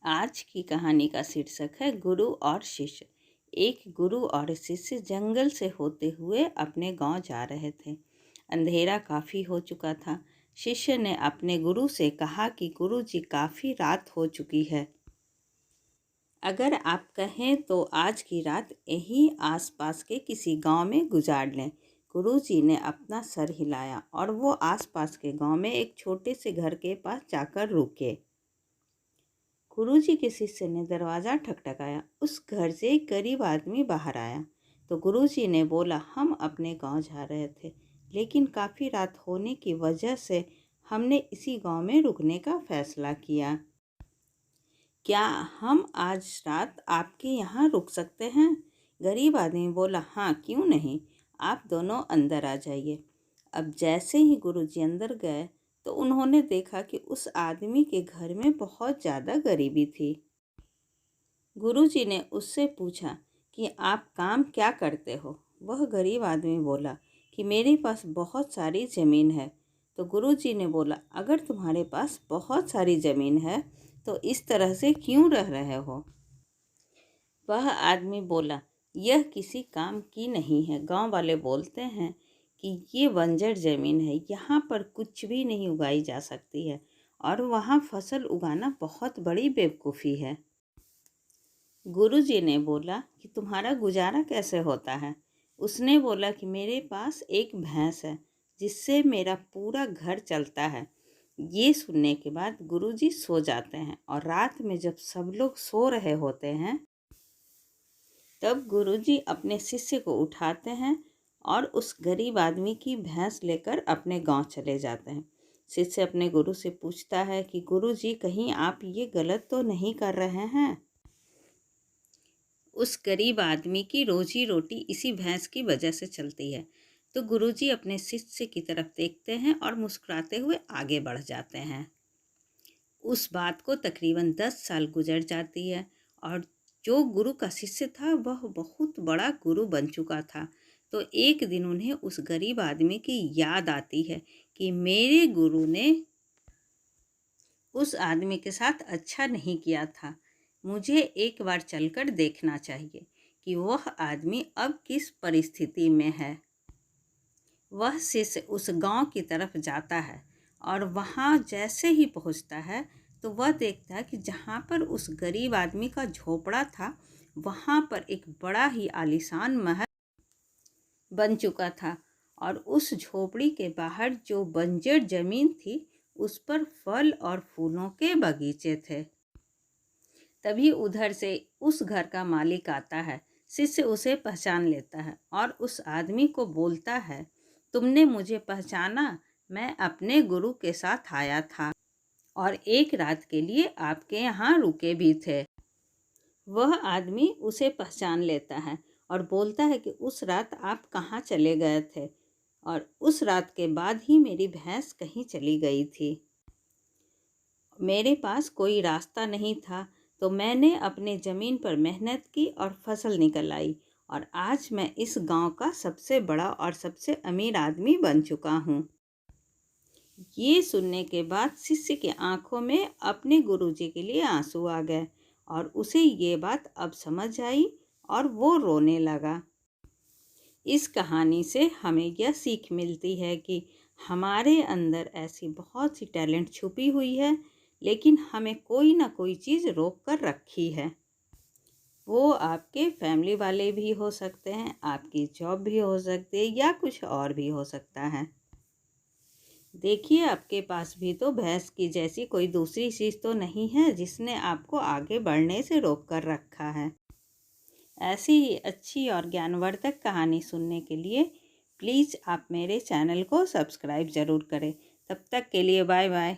आज की कहानी का शीर्षक है गुरु और शिष्य। एक गुरु और शिष्य जंगल से होते हुए अपने गांव जा रहे थे। अंधेरा काफ़ी हो चुका था। शिष्य ने अपने गुरु से कहा कि गुरु जी, काफ़ी रात हो चुकी है, अगर आप कहें तो आज की रात यहीं आसपास के किसी गांव में गुजार लें। गुरु जी ने अपना सर हिलाया और वो आसपास के गांव में एक छोटे से घर के पास जाकर रुके। गुरुजी के शिष्य ने दरवाज़ा ठकठकाया। उस घर से एक गरीब आदमी बाहर आया। तो गुरुजी ने बोला, हम अपने गांव जा रहे थे, लेकिन काफ़ी रात होने की वजह से हमने इसी गांव में रुकने का फैसला किया। क्या हम आज रात आपके यहाँ रुक सकते हैं? गरीब आदमी बोला, हाँ, क्यों नहीं, आप दोनों अंदर आ जाइए। अब जैसे ही गुरुजी अंदर गए तो उन्होंने देखा कि उस आदमी के घर में बहुत ज़्यादा गरीबी थी। गुरुजी ने उससे पूछा कि आप काम क्या करते हो? वह गरीब आदमी बोला कि मेरे पास बहुत सारी ज़मीन है। तो गुरुजी ने बोला, अगर तुम्हारे पास बहुत सारी ज़मीन है तो इस तरह से क्यों रह रहे हो? वह आदमी बोला, यह किसी काम की नहीं है। गांव वाले बोलते हैं कि ये बंजर ज़मीन है, यहाँ पर कुछ भी नहीं उगाई जा सकती है और वहाँ फसल उगाना बहुत बड़ी बेवकूफ़ी है। गुरुजी ने बोला कि तुम्हारा गुजारा कैसे होता है? उसने बोला कि मेरे पास एक भैंस है जिससे मेरा पूरा घर चलता है। ये सुनने के बाद गुरुजी सो जाते हैं और रात में जब सब लोग सो रहे होते हैं तब गुरुजी अपने शिष्य को उठाते हैं और उस गरीब आदमी की भैंस लेकर अपने गांव चले जाते हैं। शिष्य अपने गुरु से पूछता है कि गुरुजी, कहीं आप ये गलत तो नहीं कर रहे हैं? उस गरीब आदमी की रोजी रोटी इसी भैंस की वजह से चलती है। तो गुरुजी अपने शिष्य की तरफ देखते हैं और मुस्कुराते हुए आगे बढ़ जाते हैं। उस बात को तकरीबन 10 साल गुजर जाती है और जो गुरु का शिष्य था वह बहुत बड़ा गुरु बन चुका था। तो एक दिन उन्हें उस गरीब आदमी की याद आती है कि मेरे गुरु ने उस आदमी के साथ अच्छा नहीं किया था। मुझे एक बार चलकर देखना चाहिए कि वह आदमी अब किस परिस्थिति में है। वह शिष्य उस गांव की तरफ जाता है और वहां जैसे ही पहुंचता है तो वह देखता है कि जहां पर उस गरीब आदमी का झोपड़ा था वहां पर एक बड़ा ही आलीशान महल बन चुका था और उस झोपड़ी के बाहर जो बंजर जमीन थी उस पर फल और फूलों के बगीचे थे। तभी उधर से उस घर का मालिक आता है। शिष्य उसे पहचान लेता है और उस आदमी को बोलता है, तुमने मुझे पहचाना? मैं अपने गुरु के साथ आया था और एक रात के लिए आपके यहाँ रुके भी थे। वह आदमी उसे पहचान लेता है और बोलता है कि उस रात आप कहाँ चले गए थे? और उस रात के बाद ही मेरी भैंस कहीं चली गई थी। मेरे पास कोई रास्ता नहीं था तो मैंने अपने ज़मीन पर मेहनत की और फसल निकल आई और आज मैं इस गांव का सबसे बड़ा और सबसे अमीर आदमी बन चुका हूँ। ये सुनने के बाद शिष्य की आंखों में अपने गुरुजी के लिए आंसू आ गए और उसे ये बात अब समझ आई और वो रोने लगा। इस कहानी से हमें यह सीख मिलती है कि हमारे अंदर ऐसी बहुत सी टैलेंट छुपी हुई है, लेकिन हमें कोई ना कोई चीज़ रोक कर रखी है। वो आपके फैमिली वाले भी हो सकते हैं, आपकी जॉब भी हो सकती है या कुछ और भी हो सकता है। देखिए, आपके पास भी तो भैंस की जैसी कोई दूसरी चीज़ तो नहीं है जिसने आपको आगे बढ़ने से रोक कर रखा है। ऐसी ही अच्छी और ज्ञानवर्धक कहानी सुनने के लिए प्लीज़ आप मेरे चैनल को सब्सक्राइब ज़रूर करें। तब तक के लिए बाय बाय।